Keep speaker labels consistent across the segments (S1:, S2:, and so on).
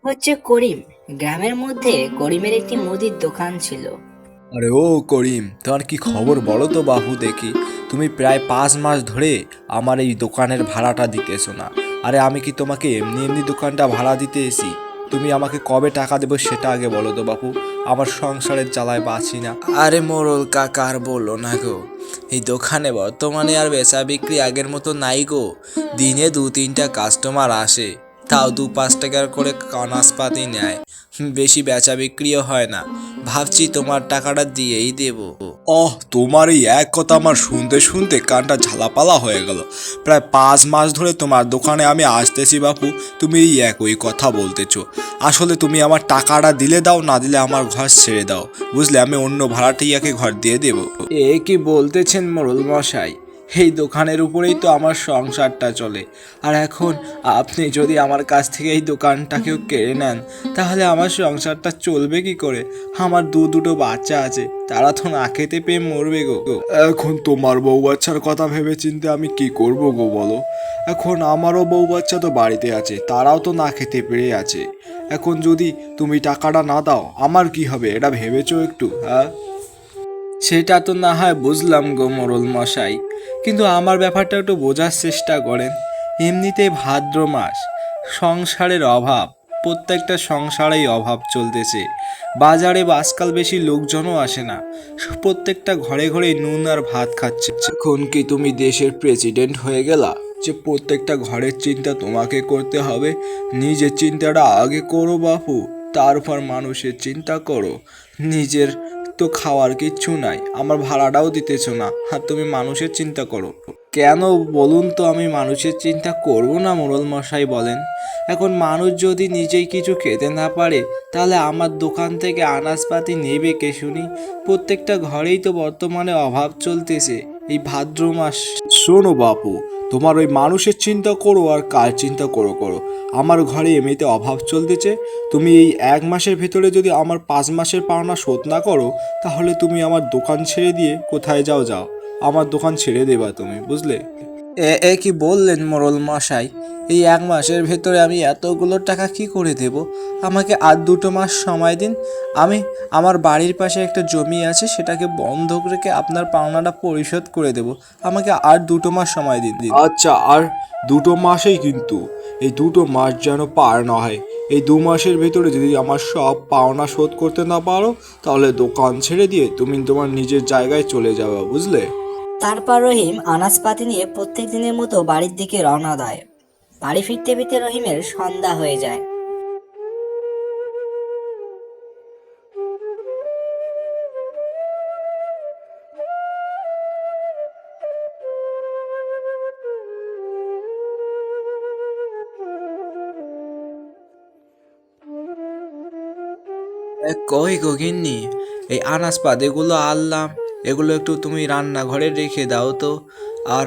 S1: হচ্ছে করিম। গ্রামের মধ্যে করিমের একটি মুদির দোকান ছিল।
S2: আরে ও করিম, তোমার কি খবর বলো তো বাহু দেখি। তুমি প্রায় 5 মাস ধরে আমার এই দোকানের ভাড়াটা দিতেছো না। আরে আমি কি তোমাকে এমনি এমনি দোকানটা ভাড়া দিতে এসি? তুমি আমাকে কবে টাকা দেবো সেটা আগে বলো তো বাপু। আমার সংসারের জ্বালায় বাঁচি না। আরে মোড়ল কাকা আর বললো না গো, এই দোকানে বর্তমানে আর বেচা বিক্রি আগের মতো নাই গো। দিনে 2-3টা কাস্টমার আসে, তাও 2-5 টাকার করে নাশপাতি নেয়। বেশি বেচা বিক্রিও হয় না। ভাবছি তোমার টাকাটা দিয়েই দেব। তোমার এই এক কথা আমার শুনতে শুনতে কানটা ঝালাপালা হয়ে গেল। প্রায় 5 মাস ধরে তোমার দোকানে আমি আসতেছি বাপু, তুমি এই একই কথা বলতেছো। আসলে তুমি আমার টাকাটা দিলে দাও, না দিলে আমার ঘর ছেড়ে দাও, বুঝলে? আমি অন্য ভাড়াটিয়াকে ঘর দিয়ে দেব। এ কি বলতেছেন মোড়ল মশাই? এই দোকানের উপরেই তো আমার সংসারটা চলে। আর এখন আপনি যদি আমার কাছ থেকে এই দোকানটাকেও কেড়ে নেন, তাহলে আমার সংসারটা চলবে কি করে? আমার দুটো বাচ্চা আছে, তারা তো না খেতে পেয়ে মরবে গো। এখন তোমার বউ বাচ্চার কথা ভেবে চিন্তে আমি কি করব গো বলো? এখন আমারও বউ বাচ্চা তো বাড়িতে আছে, তারাও তো না খেতে পেরে আছে। এখন যদি তুমি টাকাটা না দাও আমার কি হবে, এটা ভেবেছো একটু? হ্যাঁ, সেটা তো না হয় বুঝলাম গো মোড়ল মশাই, কিন্তু আমার ব্যাপারটা একটু বোঝার চেষ্টা করেন। এমনিতেই ভাদ্র মাস, সংসারের অভাব, প্রত্যেকটা সংসারেই অভাব চলতেছে। বাজারে আজকাল বেশি লোকজনও আসে না, প্রত্যেকটা ঘরে ঘরে নুন আর ভাত খাচ্ছে। এখন কি তুমি দেশের প্রেসিডেন্ট হয়ে গেলা যে প্রত্যেকটা ঘরের চিন্তা তোমাকে করতে হবে? নিজের চিন্তাটা আগে করো বাপু, তারপর মানুষের চিন্তা করো। নিজের তো খাওয়ার কিচ্ছু নাই, আমার ভাড়াটাও দিতেছো না, আর তুমি মানুষের চিন্তা করো কেন বলুন তো? আমি মানুষের চিন্তা করব না মোড়ল মশাই বলেন? এখন মানুষ যদি নিজেই কিছু খেতে না পারে, তাহলে আমার দোকান থেকে আনাজপাতি নেবে কে শুনি? প্রত্যেকটা ঘরেই তো বর্তমানে অভাব চলতেছে এই ভাদ্র মাস। শোনো বাপু, তোমার ওই মানুষের চিন্তা করো আর কার চিন্তা করো করো, আমার ঘরে এমনিতে অভাব চলতেছে। তুমি এই 1 মাসের ভেতরে যদি আমার 5 মাসের পাওনা শোধ না করো, তাহলে তুমি আমার দোকান ছেড়ে দিয়ে কোথায় যাও যাও, আমার দোকান ছেড়ে দেবা তুমি, বুঝলে? এ কি বললেন মোড়ল মশাই? এই 1 মাসের ভেতরে আমি এতগুলো টাকা কি করে দেব? আমাকে আর 2 মাস সময় দিন। আমি আমার বাড়ির পাশে একটা জমি আছে, সেটাকে বন্ধক রেখে আপনার পাওনাটা পরিশোধ করে দেব। আমাকে আর 2 মাস সময় দিন। আচ্ছা, আর 2 মাসেই কিন্তু, এই 2 মাস যেন পার না হয়। এই 2 মাসের ভেতরে যদি আমার সব পাওনা শোধ করতে না পারো, তাহলে দোকান ছেড়ে দিয়ে তুমি তোমার নিজের জায়গায় চলে যাবে, বুঝলে?
S1: তারপর রহিম আনাজপাতি নিয়ে প্রত্যেক দিনের মতো বাড়ির দিকে রওনা দেয়। বাড়ি ফিরতে ফিরতে রহিমের সন্ধ্যা হয়ে যায়।
S2: কই গো গিন্নি, এই আনাজপাতিগুলো আনলাম, এগুলো একটু তুমি রান্নাঘরে রেখে দাও তো। আর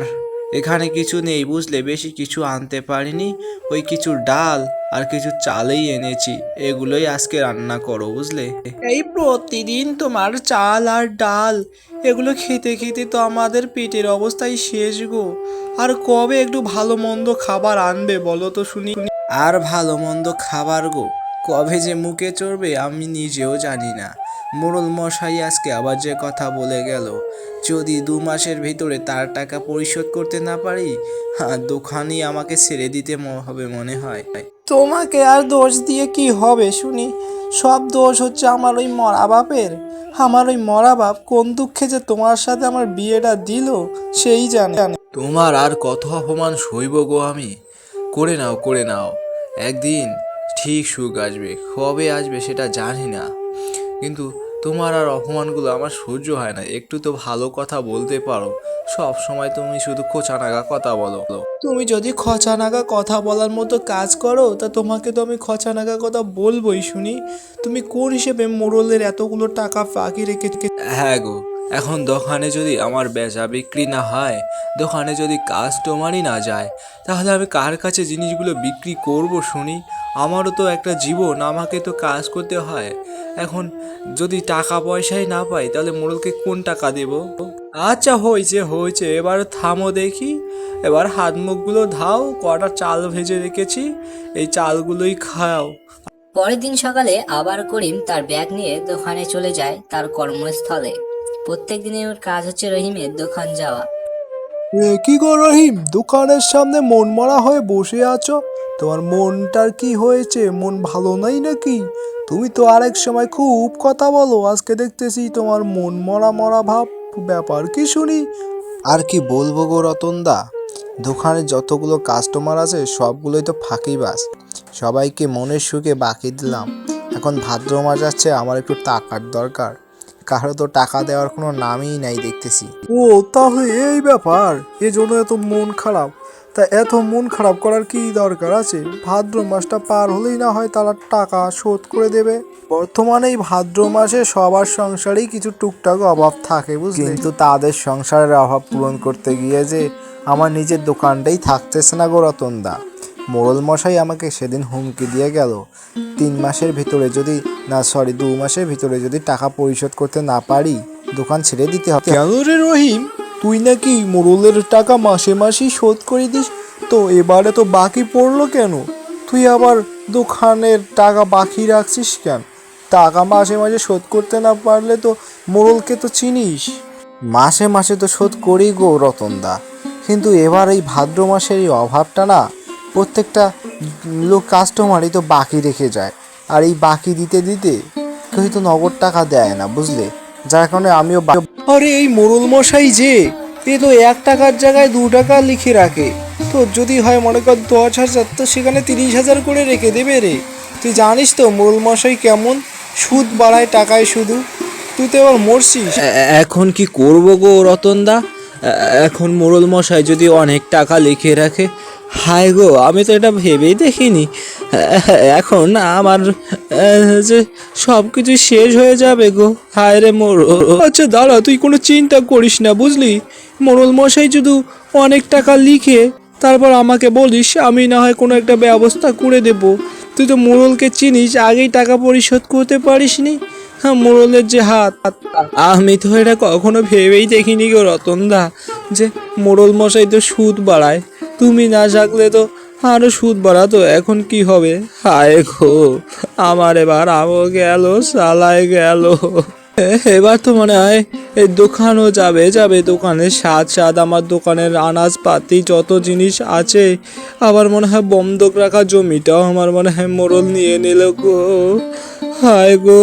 S2: এখানে কিছু নেই বুঝলে, বেশি কিছু আনতে পারিনি। ওই কিছু ডাল আর কিছু চালই এনেছি, এগুলোই আজকে রান্না করো, বুঝলে? এই প্রতিদিন তোমার চাল আর ডাল, এগুলো খেতে খেতে তো আমাদের পেটের অবস্থাই শেষ গো। আর কবে একটু ভালো মন্দ খাবার আনবে বলো তো শুনি? আর ভালো মন্দ খাবার গো, কবে যে মুখে চড়বে আমি নিজেও জানি না। মোড়ল মশাই আজকে আবার যে কথা বলে গেল, যদি 2 মাসের ভিতরে তার টাকা পরিশোধ করতে না পারি, দোকানই আমাকে ছেড়ে দিতে হবে মনে হয়। তোমাকে আর দোষ দিয়ে কি হবে শুনি? সব দোষ হচ্ছে আমার ওই মরা বাপের। আমার ওই মরা বাপ কোন দুঃখে যে তোমার সাথে আমার বিয়েটা দিল, সেই জানে। তোমার আর কত অপমান সইব গো আমি? করে নাও করে নাও, একদিন ঠিক সুখ আসবে, কবে আসবে সেটা জানি না, কিন্তু তোমার আর অপমানগুলো আমার সহ্য হয় না। একটু তো ভালো কথা বলতে পারো, সব সময় তুমি শুধু খোঁচানাগা কথা বলো। তুমি যদি খোঁচানাগা কথা বলার মতো কাজ করো, তা তোমাকে তো আমি খোঁচানাগা কথা বলবোই শুনি। তুমি কোন হিসেবে মোড়লের এতগুলো টাকা ফাঁকি রেখে? হ্যাঁ গো, এখন দোকানে যদি আমার বেচা বিক্রি না হয়, দোকানে যদি কাস্টমারই না যায়, তাহলে আমি কার কাছে জিনিসগুলো বিক্রি করব শুনি? আমারও তো একটা জীবন, আমাকে তো কাজ করতে হয়। এখন যদি টাকা পয়সাই না পাই, তাহলে মোড়লকে কোন টাকা দেব? আচ্ছা হয়েছে হয়েছে, এবার থামো দেখি। এবার হাত মুখগুলো ধাও, কটা চাল ভেজে রেখেছি, এই চালগুলোই খাও।
S1: পরের দিন সকালে আবার করিম তার ব্যাগ নিয়ে দোকানে চলে যায় তার কর্মস্থলে। প্রত্যেক দিনের ওর কাজ হচ্ছে রহিমের দোকান যাওয়া।
S2: কি গো রহিম, দোকানের সামনে মন মরা হয়ে বসে আছো? তোমার মনটার কি হয়েছে? মন ভালো নাই নাকি? তুমি তো আরেক সময় খুব কথা বলো, আজকে দেখতেছি তোমার মন মরা মরা ভাব। ব্যাপার কি শুনি? আর কি বলবো গো রতনদা, দোকানে যতগুলো কাস্টমার আছে সবগুলোই তো ফাঁকিবাজ। সবাইকে মনের সুখে বাকি দিলাম। এখন ভাদ্র মাস যাচ্ছে, আমার একটু টাকার দরকার। কারো তো টাকা দেওয়ার কোনো নামই নাই দেখতেছি। ও তাহলে এই ব্যাপার, এজন্য এত মন খারাপ? তা এত মন খারাপ করার কি দরকার আছে? ভাদ্র মাসটা পার হলেই না হয় তারা টাকা শোধ করে দেবে। বর্তমানে এই ভাদ্র মাসে সবার সংসারেই কিছু টুকটাক অভাব থাকে, বুঝলি, কিন্তু তাদের সংসারের অভাব পূরণ করতে গিয়ে যে আমার নিজের দোকানটাই থাকতেছে না গো রতনদা। মোড়ল মশাই আমাকে সেদিন হুমকি দিয়ে গেল, 3 মাসের ভিতরে যদি 2 মাসের ভিতরে যদি টাকা পরিশোধ করতে না পারি দোকান ছেড়ে দিতে হবে। কেন রে রহিম, তুই নাকি মোড়লের টাকা মাসে মাসেই শোধ করে দিস? তো এবারে তো বাকি পড়লো কেন? তুই আবার দোকানের টাকা বাকি রাখছিস কেন? টাকা মাসে মাসে শোধ করতে না পারলে তো মোড়লকে তো চিনিস। মাসে মাসে তো শোধ করি গো রতনদা, কিন্তু এবার এই ভাদ্র মাসের এই অভাবটা না, প্রত্যেকটা লোক কাস্টমারই তো বাকি রেখে যায়। আর এই বাকি দিতে দিতে কেউ তো নগদ টাকা দেয় না, বুঝলে, যার কারণে আমিও আরে এই মোড়ল মশাই যে, এ তো 1 টাকার জায়গায় 2 টাকা লিখে রাখে। তো যদি হয় মনে কর 10,000, তো সেখানে 30,000 করে রেখে দেবে রে। তুই জানিস তো মোড়ল মশাই কেমন, সুদ বাড়ায় টাকায় শুধু। তুই তো এবার মরছিস।
S3: এখন কি করব গো রতনদা? এখন মোড়ল মশাই যদি অনেক টাকা লিখে রাখে, হায় গো, আমি তো এটা ভেবেই দেখিনি। এখন আমার যে সব কিছু শেষ হয়ে যাবে গো, হায় রে মোড়ল। আচ্ছা দাঁড়া, তুই কোনো চিন্তা করিস না, বুঝলি। মোড়ল মশাই যদি অনেক টাকা লিখে তারপর আমাকে বলিস, আমি না হয় কোনো একটা ব্যবস্থা করে দেব। তুই তো মোড়লকে চিনিস, আগেই টাকা পরিশোধ করতে পারিসনি। হ্যাঁ, মোড়লের যে হাত, আমি তো এটা কখনো ভেবেই দেখিনি গো রতনদা, যে মোড়ল মশাই তো সুদ বাড়ায়। তুমি না থাকলে তো আরো সুদ বাড়াতো। এখন কি হবে? হায় গো, আমার এবার আমও গেল, সালায় গেল। এবার তো মনে হয় এই দোকানও যাবে যাবে। দোকানের স্বাদ আমার দোকানের আনাজপাতি যত জিনিস আছে, আবার মনে হয় বন্ধক রাখা জমিটাও আমার মনে হয় মোড়ল নিয়ে নিল গো। হায় গো,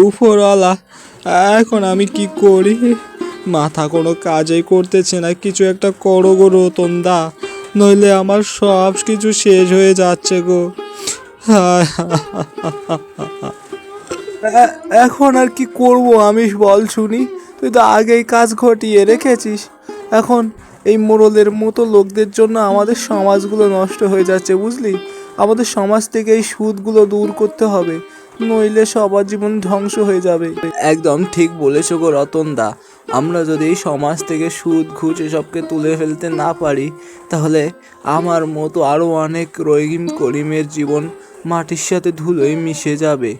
S3: উপরওয়ালা, এখন আমি কি করি? মাথা কোনো কাজই করতেছে না। কিছু একটা করো গো রতনদা, নইলে আমার সব কিছু শেষ হয়ে যাচ্ছে গো।
S2: এখন আর কি করব আমি, বল শুনি। তুই তো আগেই কাজ ঘটিয়ে রেখেছিস। এখন এই মোড়লের মতো লোকদের জন্য আমাদের সমাজগুলো নষ্ট হয়ে যাচ্ছে, বুঝলি। আমাদের সমাজ থেকে এই সুদগুলো দূর করতে হবে, নইলে সবার জীবন ধ্বংস হয়ে যাবে।
S3: একদম ঠিক বলেছো গো রতনদা। আমরা যদি এই সমাজ থেকে সুদ ঘুষ এসবকে তুলে ফেলতে না পারি, তাহলে আমার মতো আরও অনেক রহিম করিমের জীবন মাটির সাথে ধুলোয় মিশে যাবে।